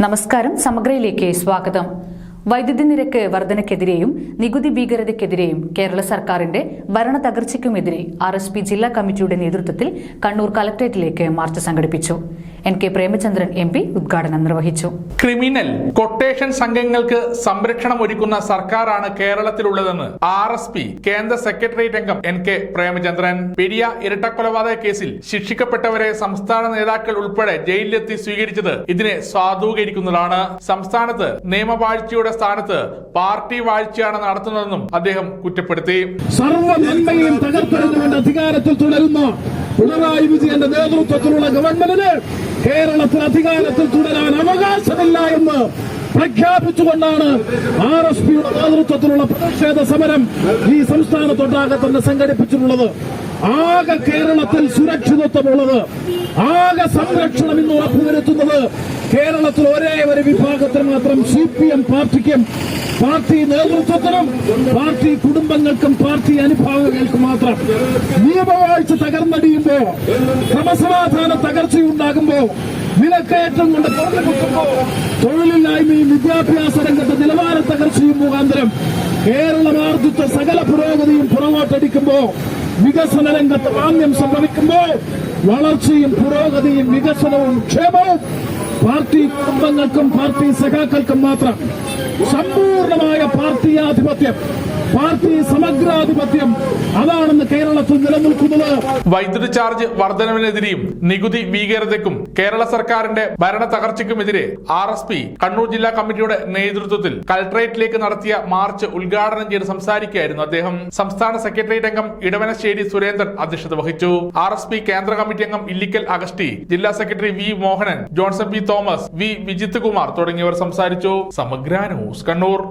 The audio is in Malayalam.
നമസ്കാരം. സമഗ്രയിലേക്ക് സ്വാഗതം. വൈദ്യുതി നിരക്ക് വർധനയ്ക്കെതിരെയും നികുതി ഭീകരതയ്ക്കെതിരെയും കേരള സർക്കാരിന്റെ ഭരണ തകർച്ചയ്ക്കുമെതിരെ RSP ജില്ലാ കമ്മിറ്റിയുടെ നേതൃത്വത്തിൽ കണ്ണൂർ കലക്ടറേറ്റിലേക്ക് മാർച്ച് സംഘടിപ്പിച്ചു. NK പ്രേമചന്ദ്രൻ MP ഉദ്ഘാടനം നിർവഹിച്ചു. ക്രിമിനൽ കൊട്ടേഷൻ സംഘങ്ങൾക്ക് സംരക്ഷണം ഒരുക്കുന്ന സർക്കാരാണ് കേരളത്തിലുള്ളതെന്ന് RSP കേന്ദ്ര സെക്രട്ടേറിയറ്റ് അംഗം NK പ്രേമചന്ദ്രൻ. പെരിയ ഇരട്ടക്കൊലപാതക കേസിൽ ശിക്ഷിക്കപ്പെട്ടവരെ സംസ്ഥാന നേതാക്കൾ ഉൾപ്പെടെ ജയിലിലെത്തി സ്വീകരിച്ചത് ഇതിനെ സാധൂകരിക്കുന്നതാണ്. സംസ്ഥാനത്ത് നിയമവാഴ്ചയുടെ സ്ഥാനത്ത് പാർട്ടി വാഴ്ചയാണ് നടത്തുന്നതെന്നും അദ്ദേഹം കുറ്റപ്പെടുത്തി. സർവ്വ നന്മയും തകർത്തെറിഞ്ഞുകൊണ്ട് അധികാരത്തിൽ തുടരുന്ന പിണറായി വിജയന്റെ നേതൃത്വത്തിലുള്ള ഗവൺമെന്റിന് കേരളത്തിൽ അധികാരത്തിൽ തുടരാൻ അവകാശമില്ല എന്ന് പ്രഖ്യാപിച്ചുകൊണ്ടാണ് RSPയുടെ നേതൃത്വത്തിലുള്ള പ്രതിഷേധ സമരം ഈ സംസ്ഥാനത്തൊട്ടാകെ തന്നെ സംഘടിപ്പിച്ചിട്ടുള്ളത്. ആകെ കേരളത്തിൽ സുരക്ഷിതത്വമുള്ളത്, ആകെ സംരക്ഷണം ഇന്ന് ഉറപ്പുവരുത്തുന്നത് കേരളത്തിൽ ഒരേ ഒരു വിഭാഗത്തിന് മാത്രം, CPM പാർട്ടിക്കും പാർട്ടി നേതൃത്വത്തിനും പാർട്ടി കുടുംബങ്ങൾക്കും പാർട്ടി അനുഭാവികൾക്കും മാത്രം. നിയമവാഴ്ച തകർന്നടിയുമ്പോ, ക്രമസമാധാന തകർച്ചയുണ്ടാകുമ്പോ, വിലക്കയറ്റം കൊണ്ട് പുറത്തുകുത്തുമ്പോ, തൊഴിലില്ലായ്മയും വിദ്യാഭ്യാസ രംഗത്തെ നിലവാര തകർച്ചയും മുഖാന്തരം കേരളം ആർജിച്ച സകല പുരോഗതിയും പുറകോട്ടടിക്കുമ്പോ, വികസന രംഗത്ത് മാന്ദ്യം സംഭവിക്കുമ്പോ, വളർച്ചയും പുരോഗതിയും വികസനവും ക്ഷേമവും പാർട്ടി കുടുംബങ്ങൾക്കും പാർട്ടി സഖാക്കൾക്കും മാത്രം. സമ്പൂർണമായ പാർട്ടിയാധിപത്യം, പാർട്ടി സമഗ്രാധിപത്യം, അതാണെന്ന് കേരളത്തിൽ നിലനിൽക്കുന്നത്. വൈദ്യുതി ചാർജ് വർധനവിനെതിരെയും നികുതി ഭീകരതയ്ക്കും കേരള സർക്കാരിന്റെ ഭരണ തകർച്ചയ്ക്കുമെതിരെ RSP കണ്ണൂർ ജില്ലാ കമ്മിറ്റിയുടെ നേതൃത്വത്തിൽ കലക്ടറേറ്റിലേക്ക് നടത്തിയ മാർച്ച് ഉദ്ഘാടനം ചെയ്ത് സംസാരിക്കുകയായിരുന്നു അദ്ദേഹം. സംസ്ഥാന സെക്രട്ടേറിയറ്റ് അംഗം ഇടവനശ്ശേരി സുരേന്ദ്രൻ അധ്യക്ഷത വഹിച്ചു. RSP കേന്ദ്ര കമ്മിറ്റി അംഗം ഇല്ലിക്കൽ അഗസ്റ്റി, ജില്ലാ secretary V Mohanan, Johnson P Thomas, V Vijith Kumar തുടങ്ങിയവർ സംസാരിച്ചു. സമഗ്ര ന്യൂസ് കണ്ണൂർ.